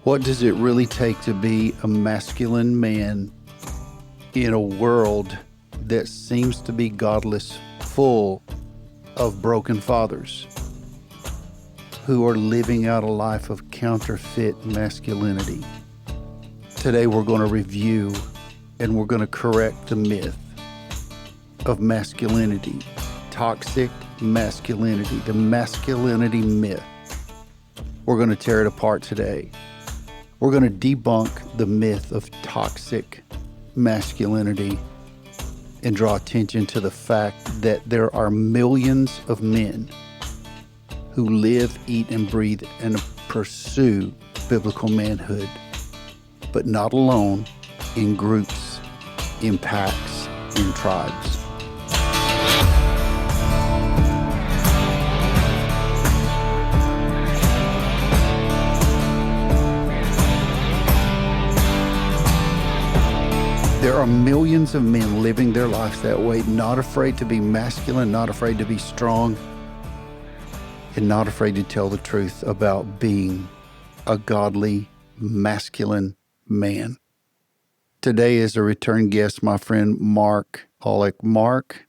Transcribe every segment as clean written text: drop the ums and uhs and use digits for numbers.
What does it really take to be a masculine man in a world that seems to be godless, full of broken fathers who are living out a life of counterfeit masculinity? Today we're going to review and we're going to correct the myth of masculinity, toxic masculinity, the masculinity myth. We're going to tear it apart today. We're going to debunk the myth of toxic masculinity and draw attention to the fact that there are millions of men who live, eat, and breathe and pursue biblical manhood, but not alone, in groups, in packs, in tribes. There are millions of men living their lives that way, not afraid to be masculine, not afraid to be strong, and not afraid to tell the truth about being a godly, masculine man. Today is a return guest, my friend Mark Oleck. Mark,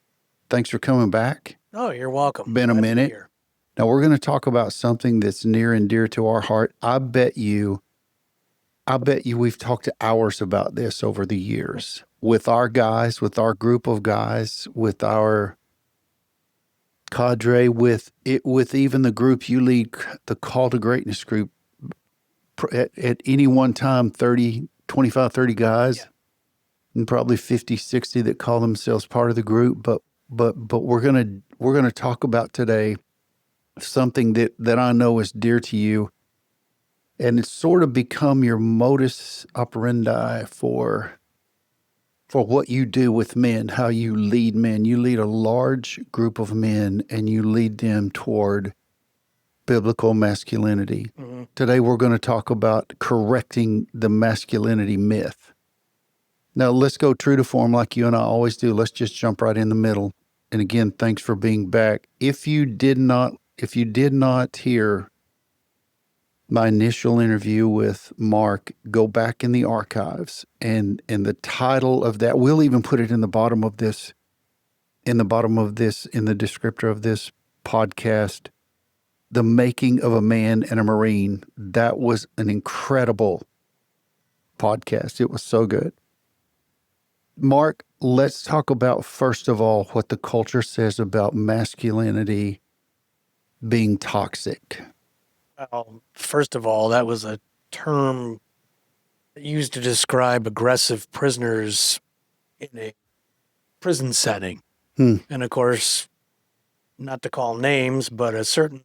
thanks for coming back. Oh, you're welcome. Been a Glad to be minute. here. Now we're going to talk about something that's near and dear to our heart. I bet you we've talked hours about this over the years with our guys, with our group of guys, with our cadre, with even the group you lead, the Call to Greatness group. At any one time, 25, 30 guys, Yeah. and probably 50, 60 that call themselves part of the group. But we're gonna talk about today something that I know is dear to you. And it's sort of become your modus operandi for what you do with men, how you lead men. You lead a large group of men and you lead them toward biblical masculinity. Mm-hmm. Today we're going to talk about correcting the masculinity myth. Now let's go true to form like you and I always do. Let's just jump right in the middle. And again, thanks for being back. If you did not hear my initial interview with Mark, go back in the archives, and the title of that, we'll even put it in the descriptor of this podcast, The Making of a Man and a Marine. That was an incredible podcast. It was so good. Mark, let's talk about, first of all, what the culture says about masculinity being toxic. First of all, that was a term used to describe aggressive prisoners in a prison setting. And of course, not to call names, but a certain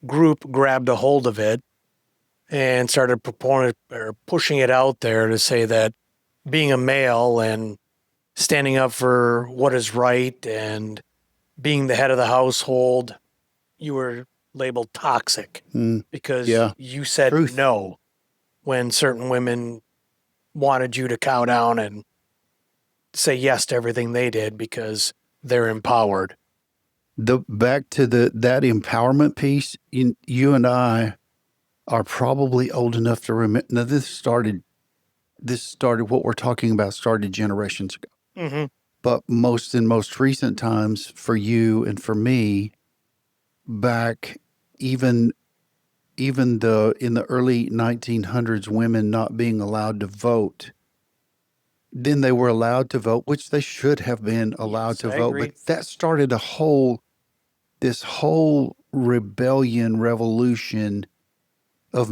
group grabbed a hold of it and started pushing it out there to say that being a male and standing up for what is right and being the head of the household, you were labeled toxic because you said Truth. no when certain women wanted you to cow down and say yes to everything they did because they're empowered. Back to that empowerment piece, you and I are probably old enough to remember. Now this started what we're talking about started generations ago. Mm-hmm. But in most recent times for you and for me, back even in the early 1900s, women not being allowed to vote. Then they were allowed to vote, which they should have been allowed to I vote. agree. But that started this whole revolution of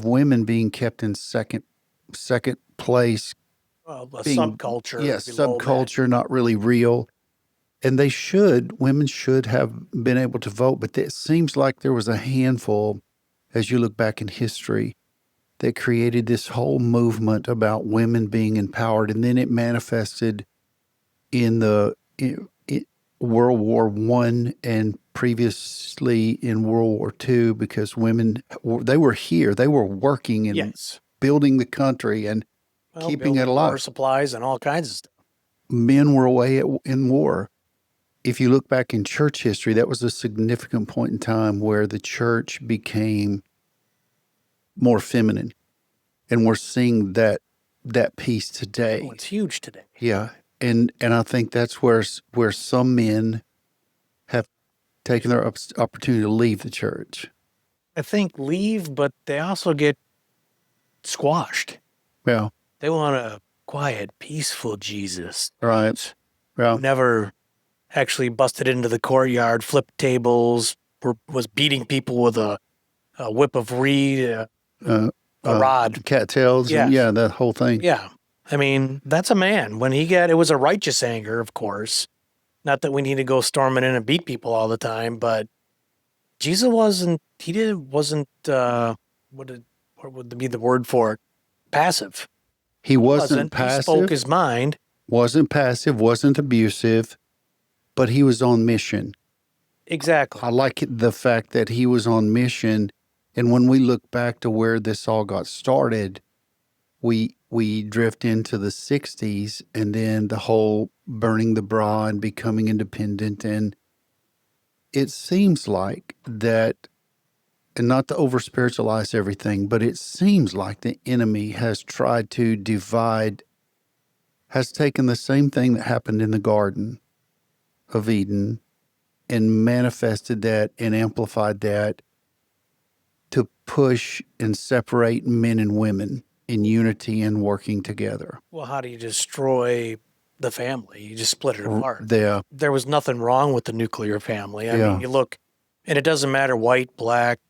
women being kept in second place. Well, a subculture. Yes, below subculture, not really real. And women should have been able to vote, but it seems like there was a handful, as you look back in history, that created this whole movement about women being empowered. And then it manifested in World War I and previously in World War II, because women, they were here, they were working and Yes. building the country and keeping it alive. War supplies and all kinds of stuff. Men were away in war. If you look back in church history, that was a significant point in time where the church became more feminine. And we're seeing that piece today. Oh, it's huge today. Yeah. And I think that's where some men have taken their opportunity to leave the church. I think leave, but they also get squashed. Yeah. They want a quiet, peaceful Jesus. Right. Yeah. Who never actually busted into the courtyard, flipped tables, was beating people with a whip of reed, a rod. Cattails. Yes. Yeah, that whole thing. Yeah. I mean, that's a man. When it was a righteous anger, of course. Not that we need to go storming in and beat people all the time, but Jesus wasn't, what would be the word for it? Passive. He wasn't He passive. spoke his mind. Wasn't passive, wasn't abusive, but he was on mission. Exactly. I like the fact that he was on mission. And when we look back to where this all got started, we drift into the 60s and then the whole burning the bra and becoming independent. And it seems like that, and not to over spiritualize everything, but it seems like the enemy has tried to divide, has taken the same thing that happened in the Garden of Eden and manifested that and amplified that to push and separate men and women in unity and working together. Well, how do you destroy the family? You just split it apart. Yeah. There was nothing wrong with the nuclear family. I Yeah. mean, you look, and it doesn't matter white, black,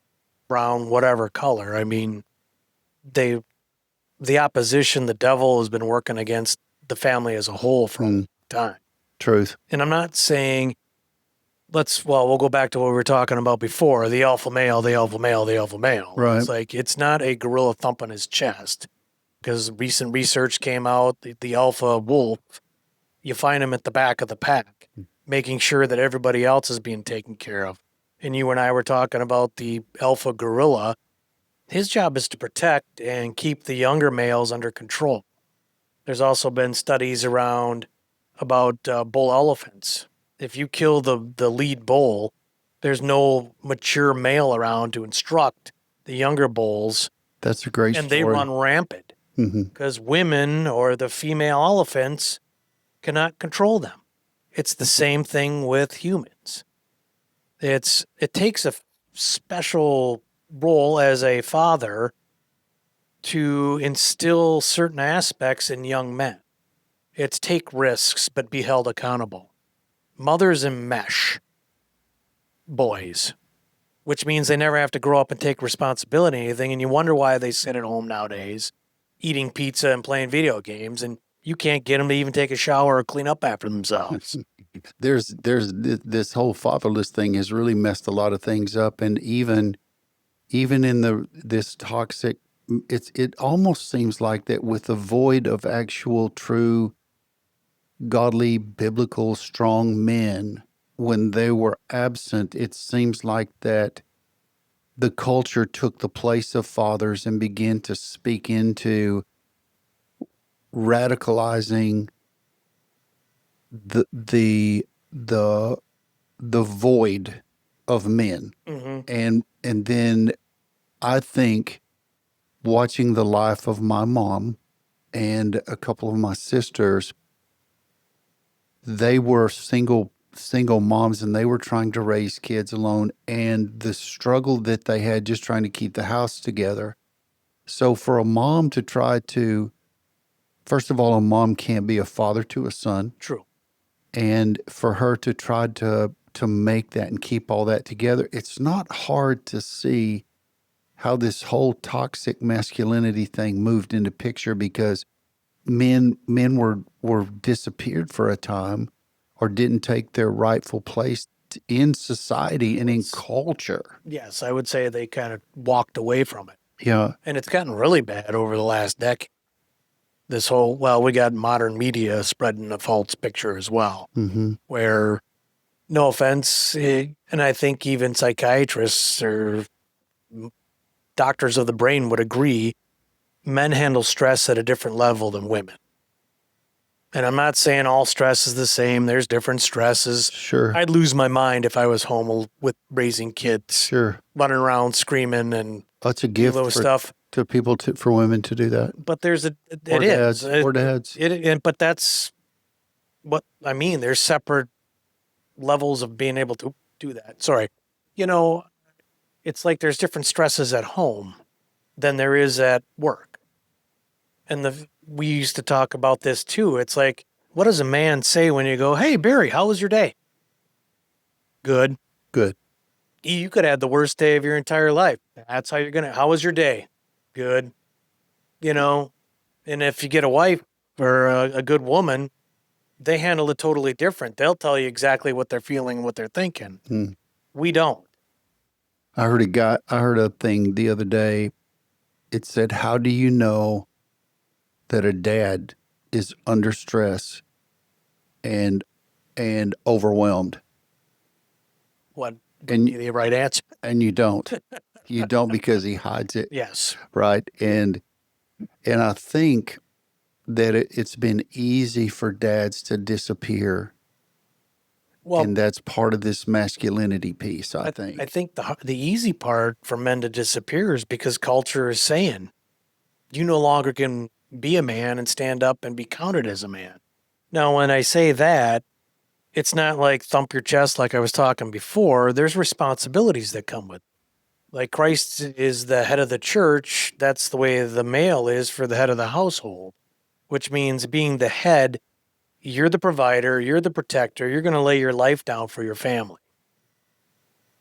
brown, whatever color. I mean, the opposition, the devil has been working against the family as a whole for a long time. Truth. And I'm not saying we'll go back to what we were talking about before, the alpha male, the alpha male, the alpha male. Right. It's like, it's not a gorilla thumping his chest, because recent research came out, the alpha wolf, you find him at the back of the pack, making sure that everybody else is being taken care of. And you and I were talking about the alpha gorilla. His job is to protect and keep the younger males under control. There's also been studies about bull elephants. If you kill the lead bull, there's no mature male around to instruct the younger bulls. That's a great and story. they run rampant because women or the female elephants cannot control them. It's the same thing with humans. It takes a special role as a father to instill certain aspects in young men. It's take risks, but be held accountable. Mothers enmesh boys, which means they never have to grow up and take responsibility or anything. And you wonder why they sit at home nowadays, eating pizza and playing video games, and you can't get them to even take a shower or clean up after themselves. There's this whole fatherless thing has really messed a lot of things up, and even in this toxic, it almost seems like that with the void of actual true godly, biblical, strong men, when they were absent, it seems like that the culture took the place of fathers and began to speak into radicalizing the void of men. And then I think watching the life of my mom and a couple of my sisters, they were single moms and they were trying to raise kids alone, and the struggle that they had just trying to keep the house together. So for a mom to try to, first of all, a mom can't be a father to a son. True. And for her to try to make that and keep all that together, it's not hard to see how this whole toxic masculinity thing moved into picture, because men were disappeared for a time or didn't take their rightful place in society and in culture. Yes, I would say they kind of walked away from it. Yeah. And it's gotten really bad over the last decade. This whole, we got modern media spreading a false picture as well, where, no offense, and I think even psychiatrists or doctors of the brain would agree, men handle stress at a different level than women. And I'm not saying all stress is the same. There's different stresses. Sure. I'd lose my mind if I was home with raising kids. Sure. Running around screaming and that's a gift stuff. for women to do that. But there's it Or is. dads. But that's what I mean. There's separate levels of being able to do that. Sorry. It's like there's different stresses at home than there is at work. And we used to talk about this too. It's like, what does a man say when you go, "Hey, Barry, how was your day?" Good. Good. You could have the worst day of your entire life. That's how how was your day? Good. And if you get a wife or a good woman, they handle it totally different. They'll tell you exactly what they're feeling, what they're thinking. We don't. I heard a thing the other day. It said, "How do you know that a dad is under stress and overwhelmed?" What? And The right answer? and you don't. You don't, because he hides it. Yes. Right. And I think that it's been easy for dads to disappear. Well, and that's part of this masculinity piece, I think. I think the easy part for men to disappear is because culture is saying you no longer can be a man and stand up and be counted as a man. Now, when I say that, it's not like thump your chest like I was talking before. There's responsibilities that come with it. Like Christ is the head of the church. That's the way the male is for the head of the household, which means being the head, you're the provider, you're the protector, you're going to lay your life down for your family.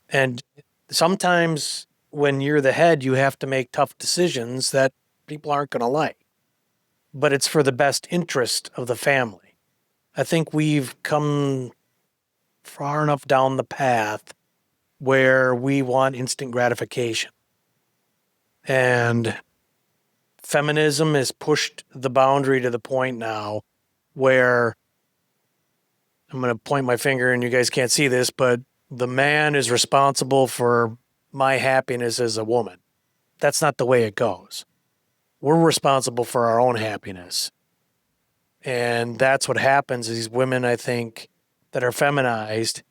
And sometimes when you're the head, you have to make tough decisions that people aren't going to like. But it's for the best interest of the family. I think we've come far enough down the path where we want instant gratification. And feminism has pushed the boundary to the point now where I'm going to point my finger, and you guys can't see this, but the man is responsible for my happiness as a woman. That's not the way it goes. We're responsible for our own happiness. And that's what happens. These women, I think, that are feminized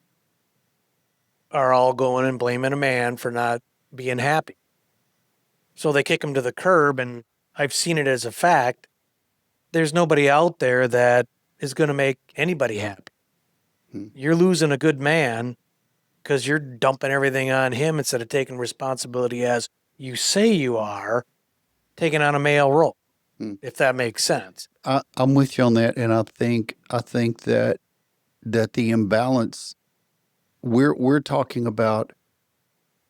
are all going and blaming a man for not being happy. So they kick him to the curb, and I've seen it as a fact. There's nobody out there that is going to make anybody happy. You're losing a good man because you're dumping everything on him instead of taking responsibility as you say you are, taking on a male role, if that makes sense. I'm with you on that, and I think that the imbalance, we're talking about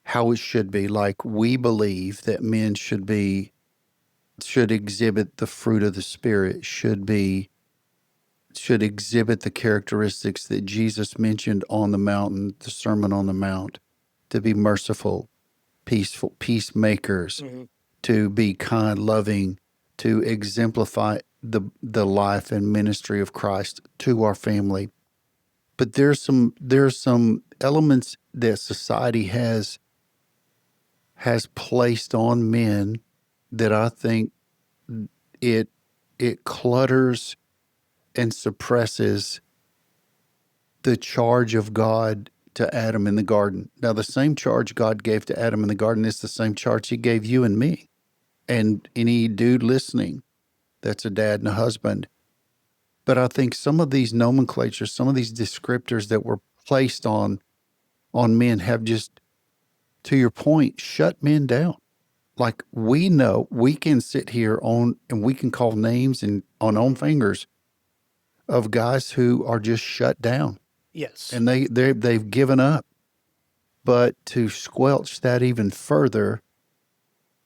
how it should be. Like, we believe that men should exhibit the fruit of the Spirit, should exhibit the characteristics that Jesus mentioned on the mountain, the Sermon on the Mount, to be merciful, peaceful, peacemakers, to be kind, loving, to exemplify the life and ministry of Christ to our family. But there's some elements that society has placed on men that I think it clutters and suppresses the charge of God to Adam in the garden. Now, the same charge God gave to Adam in the garden is the same charge he gave you and me, and any dude listening that's a dad and a husband. But I think some of these nomenclatures, some of these descriptors that were placed on men have just, to your point, shut men down. Like, we know we can sit here and we can call names and on own fingers of guys who are just shut down. Yes. And they've given up. But to squelch that even further,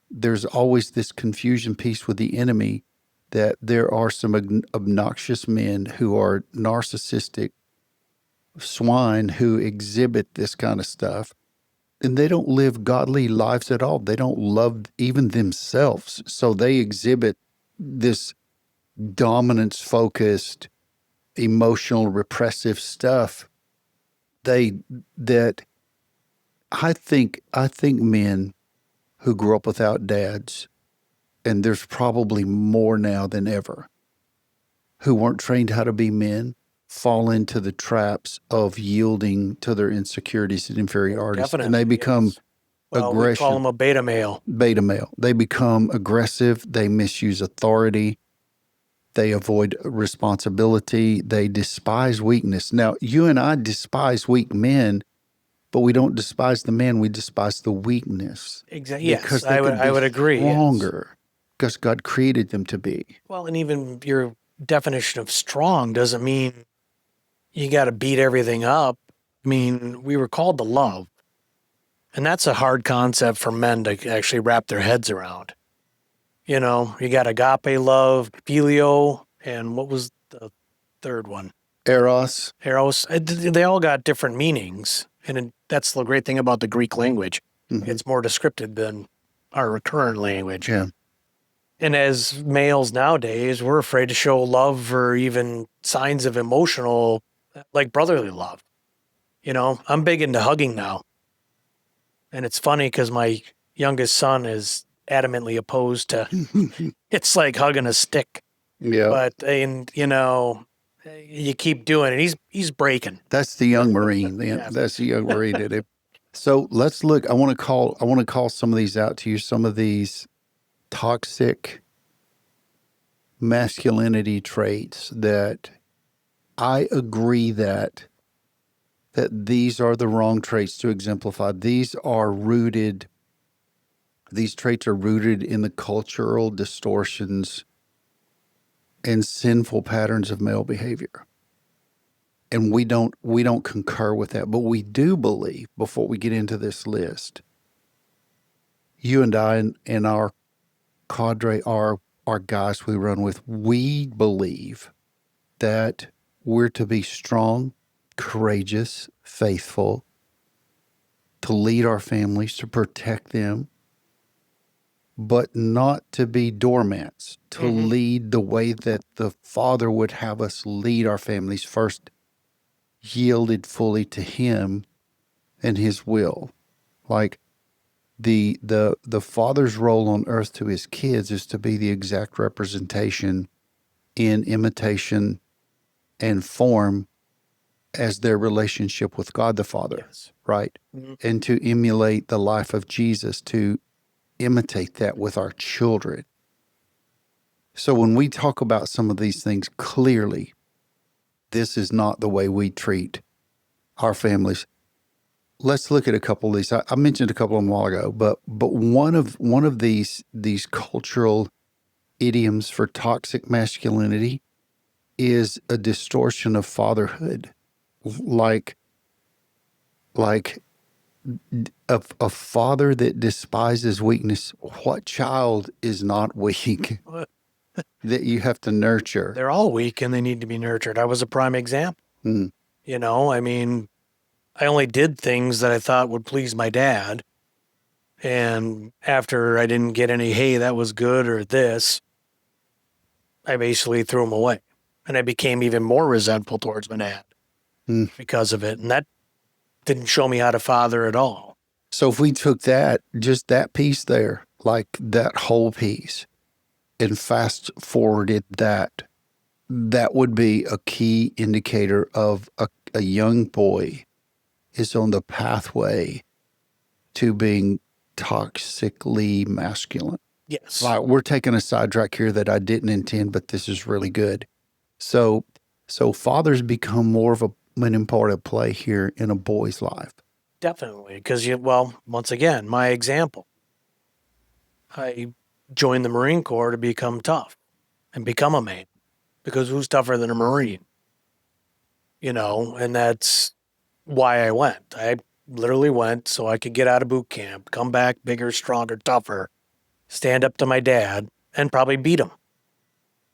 there's always this confusion piece with the enemy, that there are some obnoxious men who are narcissistic swine who exhibit this kind of stuff, and they don't live godly lives at all. They don't love even themselves. So they exhibit this dominance-focused, emotional, repressive stuff. That I think men who grew up without dads, and there's probably more now than ever, who weren't trained how to be men, fall into the traps of yielding to their insecurities and inferiorities. Definitely, And they become yes. Well, we call them a beta male. Beta male. They become aggressive. They misuse authority. They avoid responsibility. They despise weakness. Now, you and I despise weak men, but we don't despise the man. We despise the weakness. Exactly. Yes, I would agree. Stronger, because God created them to be. Well, and even your definition of strong doesn't mean you got to beat everything up. I mean, we were called to love. And that's a hard concept for men to actually wrap their heads around. You know, you got agape love, phileo, and what was the third one? Eros. They all got different meanings. And that's the great thing about the Greek language. Mm-hmm. It's more descriptive than our current language. Yeah. And as males nowadays, we're afraid to show love or even signs of emotional, like brotherly love. You know, I'm big into hugging now. And it's funny because my youngest son is adamantly opposed to, it's like hugging a stick. Yeah. But, and you know, you keep doing it. He's breaking. That's the young Marine. Yeah. That's the young Marine. So let's look. I want to call some of these out to you. Some of these toxic masculinity traits that I agree that these are the wrong traits to exemplify. These traits are rooted in the cultural distortions and sinful patterns of male behavior. And we don't concur with that, but we do believe, before we get into this list, you and I and our cadre, our guys we run with, we believe that we're to be strong, courageous, faithful, to lead our families, to protect them, but not to be doormats, to lead the way that the Father would have us lead our families, first yielded fully to Him and His will. Like the Father's role on earth to His kids is to be the exact representation in imitation and form as their relationship with God the Father, yes. Right? Mm-hmm. And to emulate the life of Jesus, to imitate that with our children. So when we talk about some of these things, clearly, this is not the way we treat our families. Let's look at a couple of these. I mentioned a couple of them a while ago, but one of these cultural idioms for toxic masculinity is a distortion of fatherhood. Like a father that despises weakness. What child is not weak that you have to nurture? They're all weak and they need to be nurtured. I was a prime example. You know, I mean, I only did things that I thought would please my dad. And after I didn't get any, hey, that was good or this, I basically threw them away. And I became even more resentful towards my dad because of it. And that didn't show me how to father at all. So if we took that, just that piece there, like that whole piece, and fast forwarded that would be a key indicator of a young boy is on the pathway to being toxically masculine. Yes. Like, we're taking a sidetrack here that I didn't intend, but this is really good. So fathers become more of an important play here in a boy's life. Definitely, because once again, my example. I joined the Marine Corps to become tough and become a man, because who's tougher than a Marine? You know, and that's why I went. I literally went so I could get out of boot camp, come back bigger, stronger, tougher, stand up to my dad, and probably beat him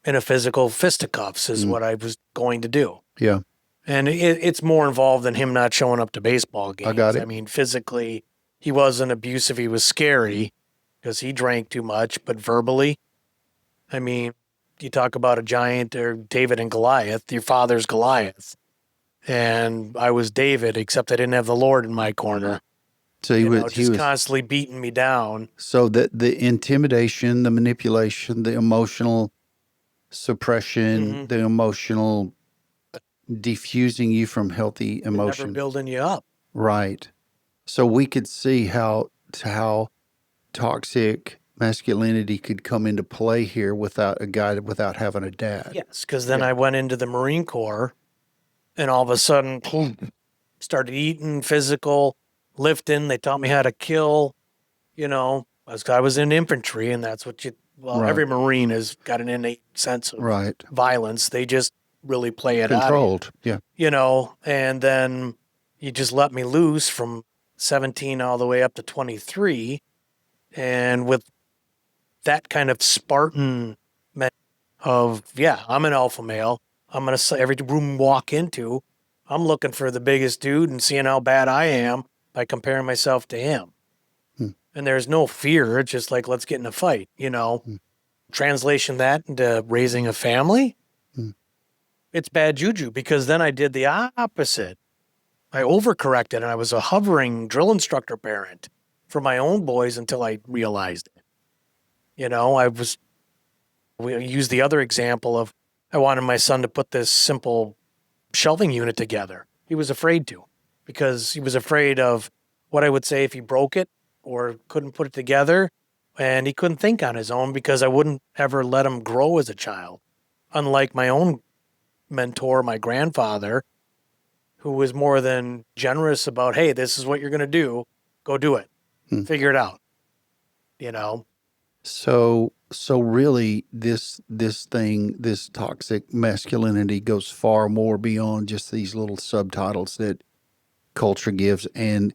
in a physical fisticuffs is what I was going to do. Yeah. And it's more involved than him not showing up to baseball games. I got it. I mean, physically, he wasn't abusive. He was scary because he drank too much. But verbally, I mean, you talk about a giant or David and Goliath, your father's Goliath. And I was David, except I didn't have the Lord in my corner. So he was constantly beating me down. So that the intimidation, the manipulation, the emotional suppression, the emotional diffusing you from healthy emotion. Never building you up. Right. So we could see how how toxic masculinity could come into play here without a guy, without having a dad. Yes, because then I went into the Marine Corps, and all of a sudden, started eating, physical, lifting. They taught me how to kill. I was in infantry, and that's what every Marine has got an innate sense of violence. They just really play it controlled. out. And then you just let me loose from 17 all the way up to 23. And with that kind of Spartan of, I'm an alpha male. I'm going to, every room walk into, I'm looking for the biggest dude and seeing how bad I am by comparing myself to him. And there's no fear. It's just like, let's get in a fight, Translation that into raising a family. It's bad juju, because then I did the opposite. I overcorrected, and I was a hovering drill instructor parent for my own boys until I realized it. We used the other example of, I wanted my son to put this simple shelving unit together. He was afraid to, because he was afraid of what I would say if he broke it or couldn't put it together, and he couldn't think on his own because I wouldn't ever let him grow as a child. Unlike my own mentor, my grandfather, who was more than generous about, hey, this is what you're going to do. Go do it. Figure it out. So really this toxic masculinity goes far more beyond just these little subtitles that culture gives, and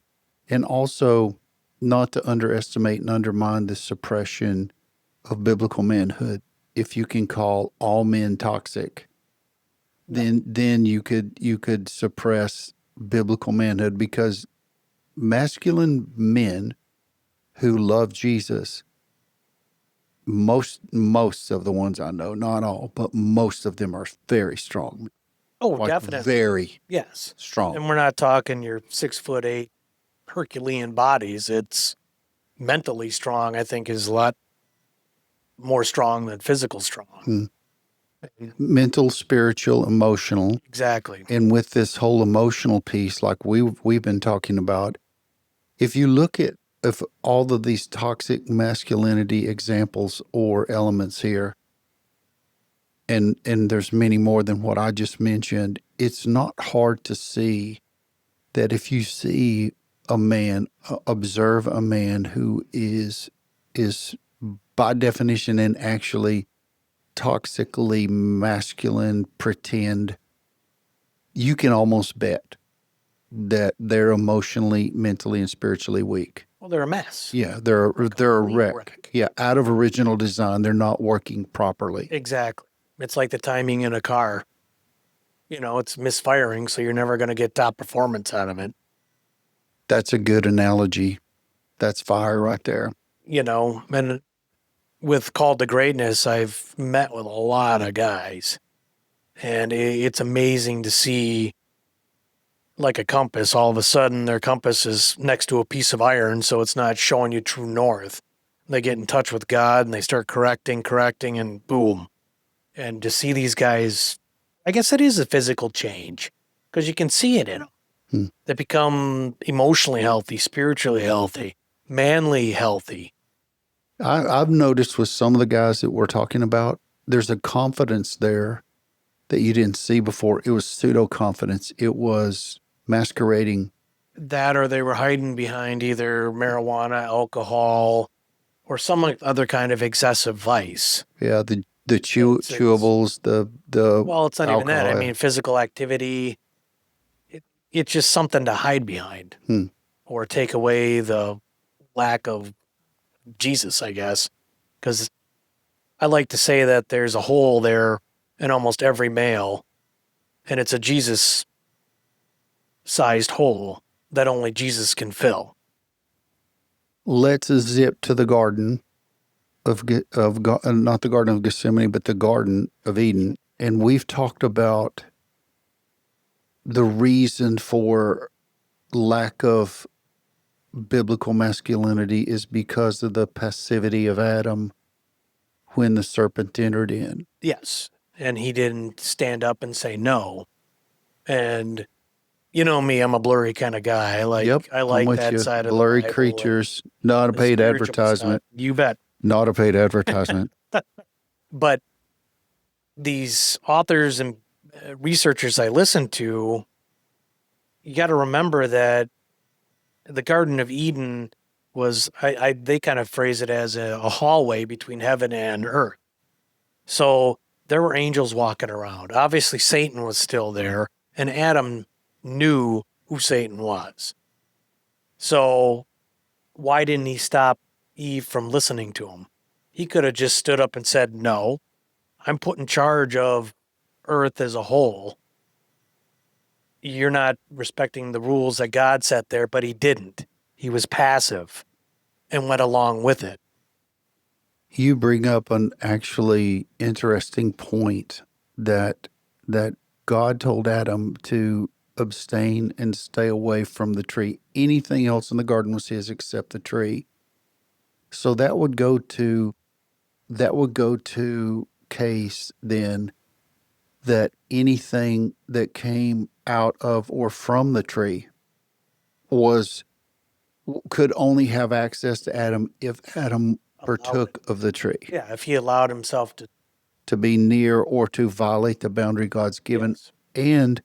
also not to underestimate and undermine the suppression of biblical manhood. If you can call all men toxic, then you could suppress biblical manhood, because masculine men who love Jesus, most of the ones I know, not all, but most of them are very strong. Oh, definitely. Very strong. And we're not talking your 6'8" Herculean bodies. It's mentally strong, I think, is a lot more strong than physical strong. Mental, spiritual, emotional. Exactly. And with this whole emotional piece, like we've been talking about, if you look at all of these toxic masculinity examples or elements here, and there's many more than what I just mentioned, it's not hard to see that if you see a man, observe a man who is by definition and actually toxically masculine, pretend, you can almost bet that they're emotionally, mentally, and spiritually weak. Well, they're a mess. Yeah, they're a wreck. Yeah, out of original design, they're not working properly. Exactly. It's like the timing in a car. It's misfiring, so you're never going to get top performance out of it. That's a good analogy. That's fire right there. And with Called to Greatness, I've met with a lot of guys, and it's amazing to see, like a compass, all of a sudden their compass is next to a piece of iron, so it's not showing you true north. They get in touch with God and they start correcting, and boom. And to see these guys, I guess it is a physical change, because you can see it in them. They become emotionally healthy, spiritually healthy, manly healthy. I've noticed with some of the guys that we're talking about, there's a confidence there that you didn't see before. It was pseudo confidence. It was masquerading. That, or they were hiding behind either marijuana, alcohol, or some other kind of excessive vice. Yeah, the chewables, the well, it's not alcohol. even that. I mean, physical activity. It's just something to hide behind, or take away the lack of Jesus, I guess. Because I like to say that there's a hole there in almost every male, and it's a Jesus-sized hole that only Jesus can fill. Let's zip to the garden of not the Garden of Gethsemane, but the Garden of Eden. And we've talked about the reason for lack of biblical masculinity is because of the passivity of Adam when the serpent entered in. Yes. And he didn't stand up and say no. And You know me, I'm a blurry kind of guy. Yep, I I'm like with that you. side of the Blurry Bible and creatures, not a the paid spiritual stuff. advertisement. You bet. Not a paid advertisement. But these authors and researchers I listen to, you got to remember that the Garden of Eden was, they kind of phrase it as a hallway between heaven and earth. So there were angels walking around. Obviously, Satan was still there, and Adam knew who Satan was. So why didn't he stop Eve from listening to him? He could have just stood up and said, no, I'm put in charge of earth as a whole. You're not respecting the rules that God set there, but he didn't. He was passive and went along with it. You bring up an actually interesting point that God told Adam to abstain and stay away from the tree. Anything else in the garden was his except the tree. So that would go to case then that anything that came out of or from the tree could only have access to Adam if Adam partook of the tree. Yeah, if he allowed himself To be near or to violate the boundary God's given. Yes. And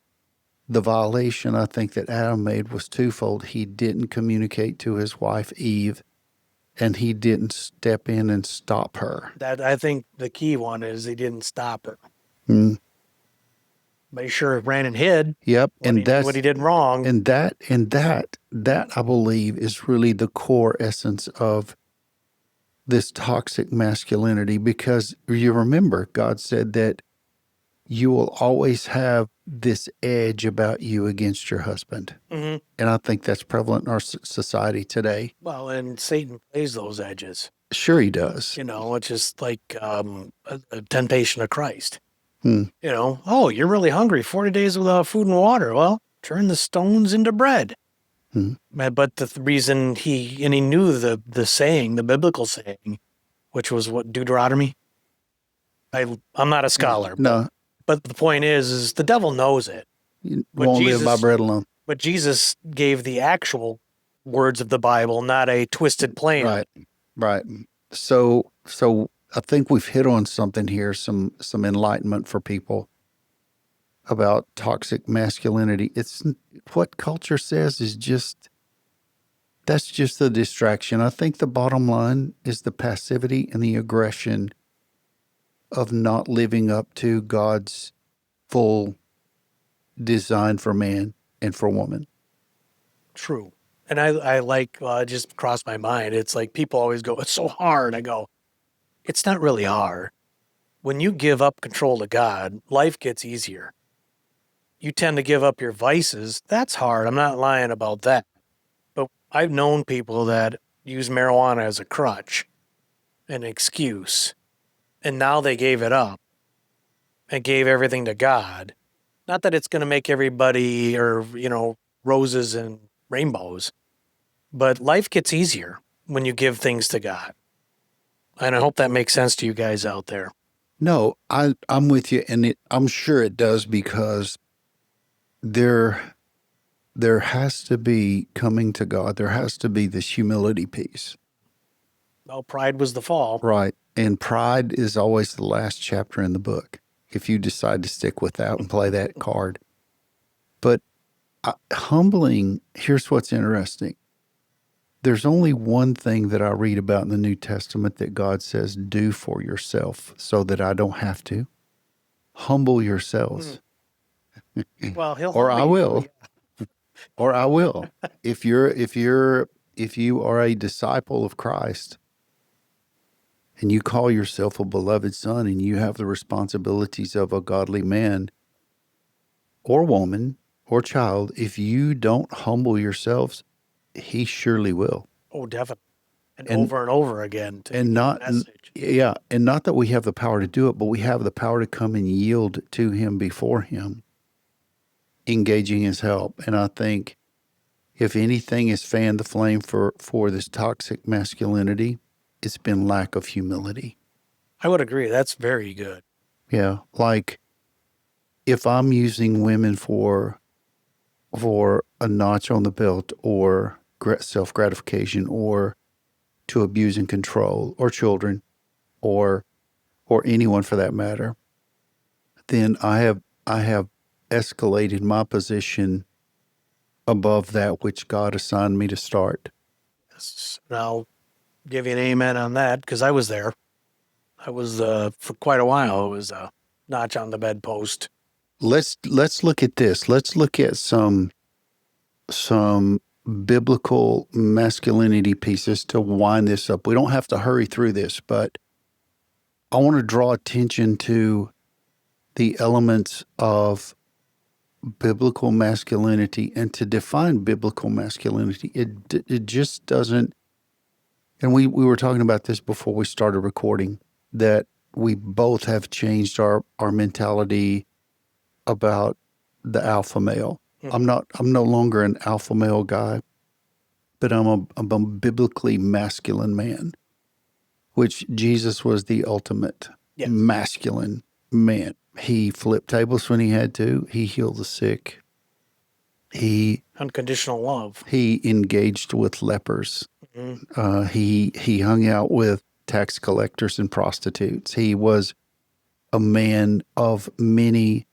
the violation I think that Adam made was twofold. He didn't communicate to his wife Eve, and he didn't step in and stop her. That I think the key one is he didn't stop her. Mm. But he sure ran and hid. Yep. And that's what he did wrong. And that I believe is really the core essence of this toxic masculinity, because you remember God said that you will always have this edge about you against your husband. Mm-hmm. And I think that's prevalent in our society today. Well, and Satan plays those edges. Sure he does. You know, it's just like a temptation of Christ. Hmm. You know, oh, you're really hungry, 40 days without food and water. Well, turn the stones into bread. Hmm. But the reason he knew the saying, the biblical saying, which was what, Deuteronomy? I'm not a scholar. No. But the point is the devil knows it. You won't live by bread alone. But Jesus gave the actual words of the Bible, not a twisted plan. Right. So I think we've hit on something here, some enlightenment for people about toxic masculinity. It's what culture says is that's just a distraction. I think the bottom line is the passivity and the aggression of not living up to God's full design for man and for woman. True. And I like, it just crossed my mind. It's like people always go, it's so hard. I go, it's not really hard. When you give up control to God, life gets easier. You tend to give up your vices. That's hard. I'm not lying about that. But I've known people that use marijuana as a crutch, an excuse, and now they gave it up and gave everything to God. Not that it's going to make everybody or, roses and rainbows, but life gets easier when you give things to God. And I hope that makes sense to you guys out there. No, I'm with you, and I'm sure it does, because there has to be coming to God. There has to be this humility piece. Well, pride was the fall. Right. And pride is always the last chapter in the book, if you decide to stick with that and play that card. But humbling, here's what's interesting. There's only one thing that I read about in the New Testament that God says, do for yourself so that I don't have to. Humble yourselves. Well, he'll Or I will. Or I will. If you are a disciple of Christ and you call yourself a beloved son and you have the responsibilities of a godly man or woman or child, if you don't humble yourselves, he surely will. Oh, definitely. And over and over again. And not that we have the power to do it, but we have the power to come and yield to him before him, engaging his help. And I think if anything has fanned the flame for this toxic masculinity, it's been lack of humility. I would agree. That's very good. Yeah. Like if I'm using women for for a notch on the belt or self-gratification or to abuse and control or children or anyone for that matter, then I have escalated my position above that which God assigned me to start. And I'll give you an amen on that because I was there. I was for quite a while. It was a notch on the bedpost. Let's look at this. Let's look at some biblical masculinity pieces to wind this up. We don't have to hurry through this, but I want to draw attention to the elements of biblical masculinity and to define biblical masculinity. It just doesn't. And we were talking about this before we started recording, that we both have changed our mentality about the alpha male. I'm no longer an alpha male guy, but I'm a biblically masculine man, which Jesus was the ultimate masculine man. He flipped tables when he had to. He healed the sick. He Unconditional love. He engaged with lepers. He hung out with tax collectors and prostitutes. He was a man of many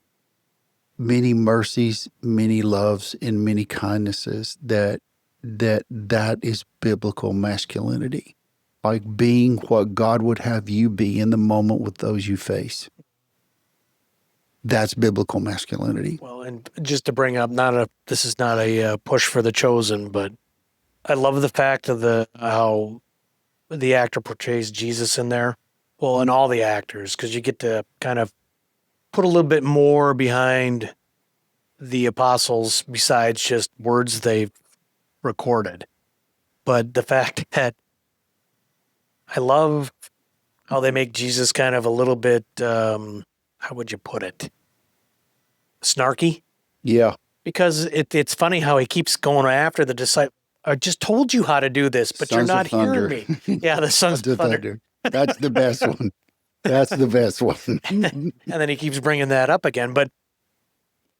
mercies, many loves, and many kindnesses. That is biblical masculinity, like being what God would have you be in the moment with those you face. That's biblical masculinity. Well, and just to bring up, this is not a push for the chosen, but I love the fact of how the actor portrays Jesus in there. Well, and all the actors, because you get to kind of put a little bit more behind the apostles besides just words they've recorded. But the fact that I love how they make Jesus kind of a little bit, how would you put it? Snarky? Yeah. Because it's funny how he keeps going after the disciple. I just told you how to do this, but you're not hearing me. Yeah, the sons of thunder. That's the best one. That's the best one. And then he keeps bringing that up again. But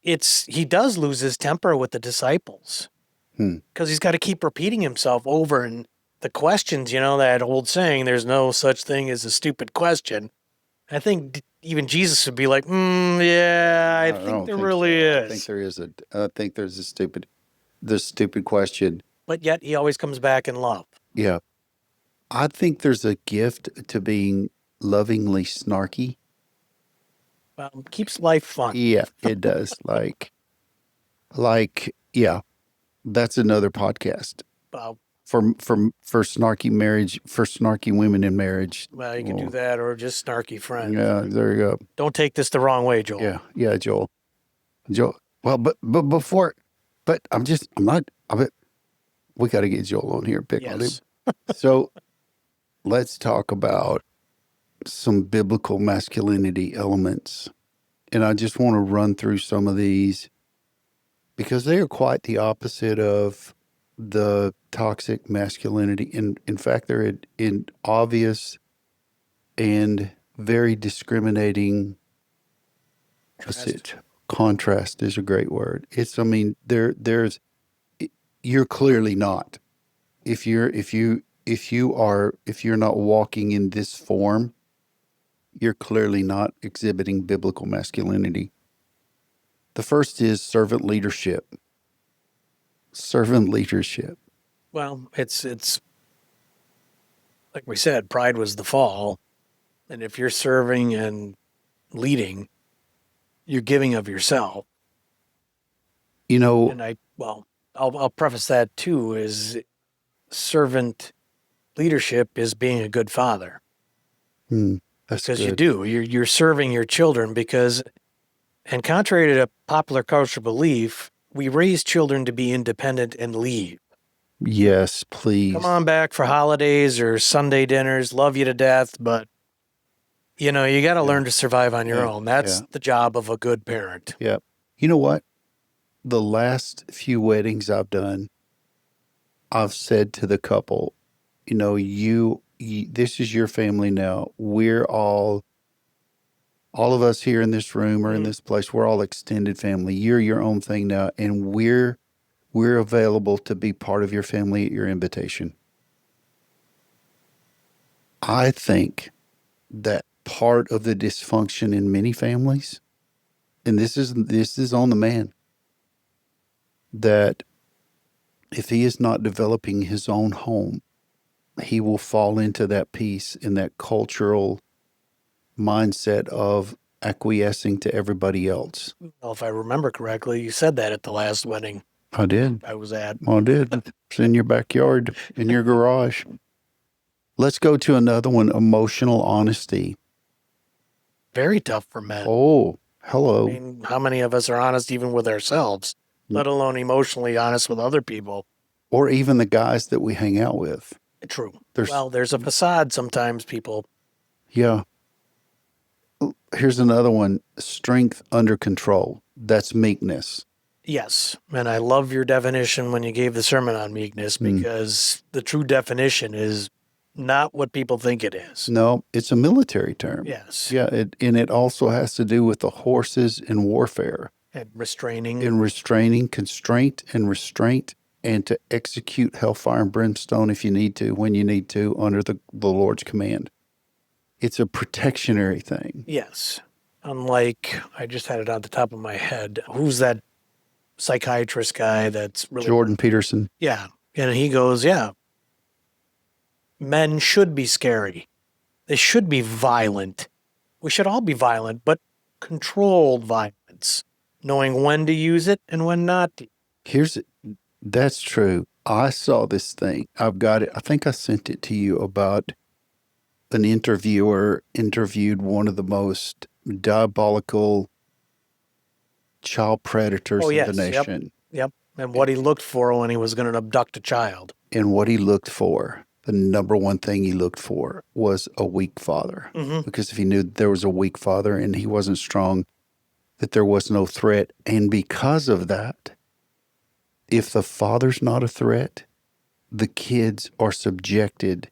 he does lose his temper with the disciples because he's got to keep repeating himself over. And the questions, that old saying, there's no such thing as a stupid question. I think even Jesus would be like, yeah, I think there really is. I think there is I think there's a stupid question. But yet he always comes back in love. Yeah. I think there's a gift to being lovingly snarky. Well, keeps life fun. Yeah, it does. Yeah, that's another podcast. For snarky marriage, for snarky women in marriage. Well, you can do that, or just snarky friends. Yeah, there you go. Don't take this the wrong way, Joel. Yeah, Joel. Well, but before, but we got to get Joel on here, pick on him. So let's talk about some biblical masculinity elements. And I just want to run through some of these because they are quite the opposite of the toxic masculinity. In fact, they're in obvious and very discriminating contrast is a great word. You're clearly not. If you're not walking in this form, you're clearly not exhibiting biblical masculinity. The first is servant leadership. Servant leadership. Well, it's like we said, pride was the fall. And if you're serving and leading, you're giving of yourself. And I'll preface that too, is servant leadership is being a good father. Because you do. You're serving your children because, and contrary to popular cultural belief, we raise children to be independent and leave. Yes, please. Come on back for holidays or Sunday dinners. Love you to death, but you got to learn to survive on your own. That's the job of a good parent. Yeah. You know what? The last few weddings I've done, I've said to the couple, you this is your family now. We're all All of us here in this room or in this place, we're all extended family. You're your own thing now, and we're available to be part of your family at your invitation. I think that part of the dysfunction in many families, and this is on the man, that if he is not developing his own home, he will fall into that piece in that cultural mindset of acquiescing to everybody else. Well, if I remember correctly, you said that at the last wedding I did. I was at. I did. It's in your backyard, in your garage. Let's go to another one, emotional honesty. Very tough for men. Oh, hello. I mean, how many of us are honest even with ourselves, let alone emotionally honest with other people? Or even the guys that we hang out with. True. There's, Well, there's a facade sometimes, people. yeah. Here's another one, strength under control. That's meekness. Yes. And I love your definition when you gave the sermon on meekness, because the true definition is not what people think it is. No, it's a military term. Yes. Yeah, and it also has to do with the horses in warfare. And restraining. In restraining, constraint and restraint, and to execute hellfire and brimstone if you need to, when you need to, under the Lord's command. It's a protectionary thing. Yes. Unlike, I just had it on the top of my head. Who's that psychiatrist guy that's really... Jordan Peterson. Yeah. And he goes, yeah, men should be scary. They should be violent. We should all be violent, but controlled violence, knowing when to use it and when not to. That's true. I saw this thing. I've got it. I think I sent it to you about an interviewer interviewed one of the most diabolical child predators in the nation. Yep. And what he looked for when he was going to abduct a child. And what he looked for, the number one thing he looked for was a weak father. Because if he knew there was a weak father and he wasn't strong, that there was no threat. And because of that, if the father's not a threat, the kids are subjected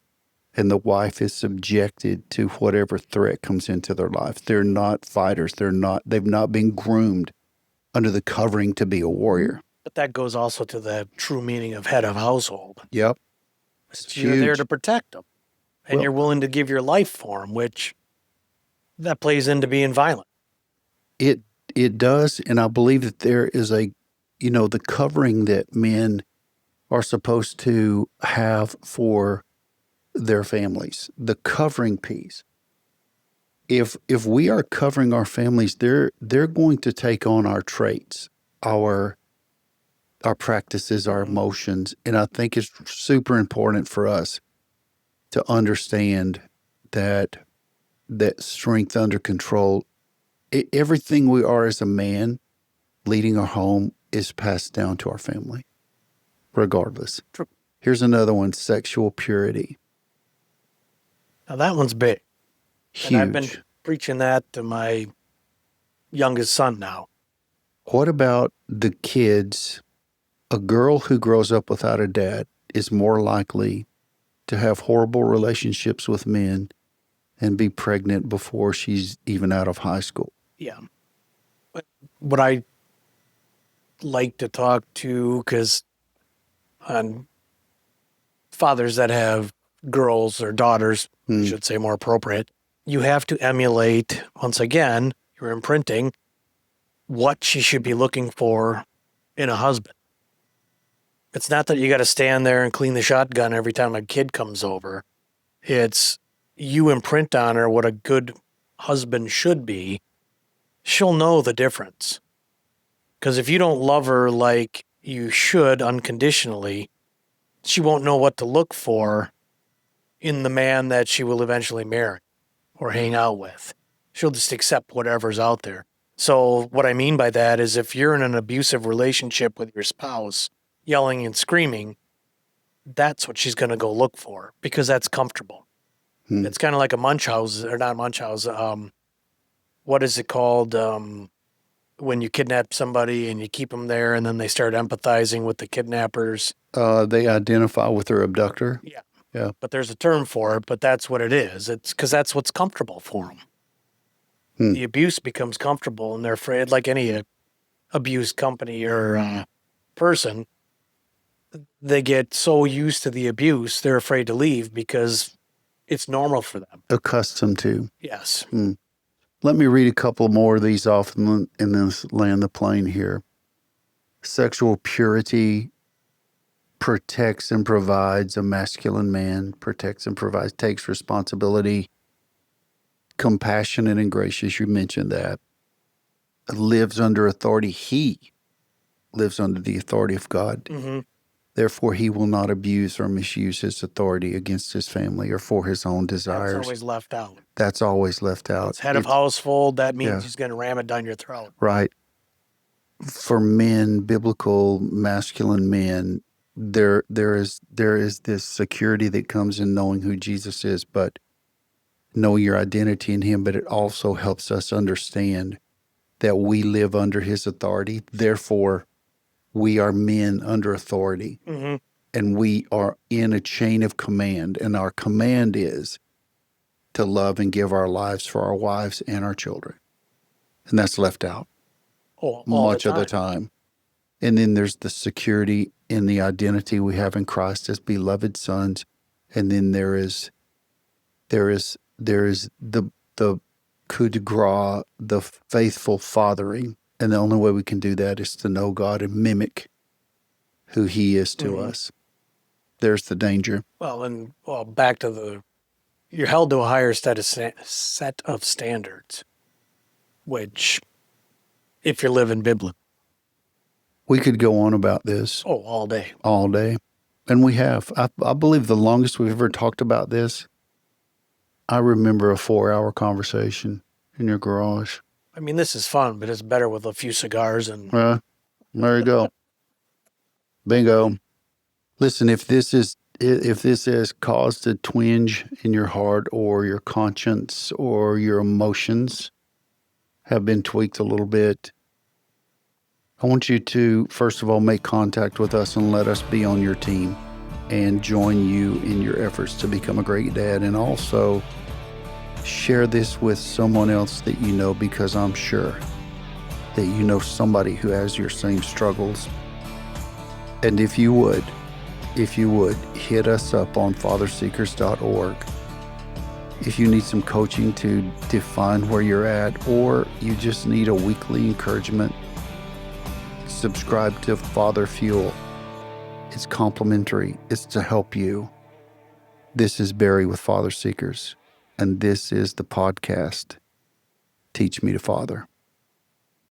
and the wife is subjected to whatever threat comes into their life. They're not fighters. They've not been groomed under the covering to be a warrior. But that goes also to the true meaning of head of household. Yep. You're there to protect them. And you're willing to give your life for them, which that plays into being violent. It does. And I believe that there is the covering that men are supposed to have for their families, the covering piece. If we are covering our families, they're going to take on our traits, our practices, our emotions. And I think it's super important for us to understand that strength under control, everything we are as a man leading our home is passed down to our family, regardless. True. Here's another one, sexual purity. Now that one's big. Huge. And I've been preaching that to my youngest son now. What about the kids? A girl who grows up without a dad is more likely to have horrible relationships with men and be pregnant before she's even out of high school. Yeah. But what I like to talk to, because on fathers that have girls or daughters, I should say more appropriate, you have to emulate, once again, your imprinting, what she should be looking for in a husband. It's not that you got to stand there and clean the shotgun every time a kid comes over. It's you imprint on her what a good husband should be. She'll know the difference. Because if you don't love her like you should unconditionally, she won't know what to look for in the man that she will eventually marry or hang out with. She'll just accept whatever's out there. So what I mean by that is if you're in an abusive relationship with your spouse, yelling and screaming, that's what she's going to go look for because that's comfortable. It's kind of like a Munchausen, or not Munchausen. What is it called when you kidnap somebody and you keep them there and then they start empathizing with the kidnappers? They identify with their abductor. Yeah. Yeah. But there's a term for it, but that's what it is. It's because that's what's comfortable for them. The abuse becomes comfortable, and they're afraid, like any abuse company or person, they get so used to the abuse, they're afraid to leave because it's normal for them. Accustomed to. Yes. Let me read a couple more of these off and then land the plane here. Sexual purity protects and provides. A masculine man protects and provides, takes responsibility. Compassionate and gracious, you mentioned that. Lives under authority. He lives under the authority of God. Mm-hmm. Therefore, he will not abuse or misuse his authority against his family or for his own desires. That's always left out. That's always left out. It's head of household. That means yeah. he's going to ram it down your throat. Right. For men, biblical masculine men, there is this security that comes in knowing who Jesus is, but know your identity in him. But it also helps us understand that we live under his authority. Therefore, we are men under authority. Mm-hmm. And we are in a chain of command. And our command is to love and give our lives for our wives and our children. And that's left out much of the time. And then there's the security in the identity we have in Christ as beloved sons. And then there is the coup de grace, the faithful fathering. And the only way we can do that is to know God and mimic who he is to us. There's the danger. Well, back to you're held to a higher set of standards, which, if you're living biblically. We could go on about this. Oh, all day. All day. And we have. I believe the longest we've ever talked about this, I remember a 4-hour conversation in your garage. I mean, this is fun, but it's better with a few cigars and... There you go. Bingo. Listen, if this has caused a twinge in your heart or your conscience or your emotions have been tweaked a little bit, I want you to, first of all, make contact with us and let us be on your team and join you in your efforts to become a great dad. And also share this with someone else that you know, because I'm sure that you know somebody who has your same struggles. And if you would, hit us up on fatherseekers.org. If you need some coaching to define where you're at, or you just need a weekly encouragement, subscribe to Father Fuel. It's complimentary. It's to help you. This is Barry with Father Seekers, and this is the podcast, Teach Me to Father.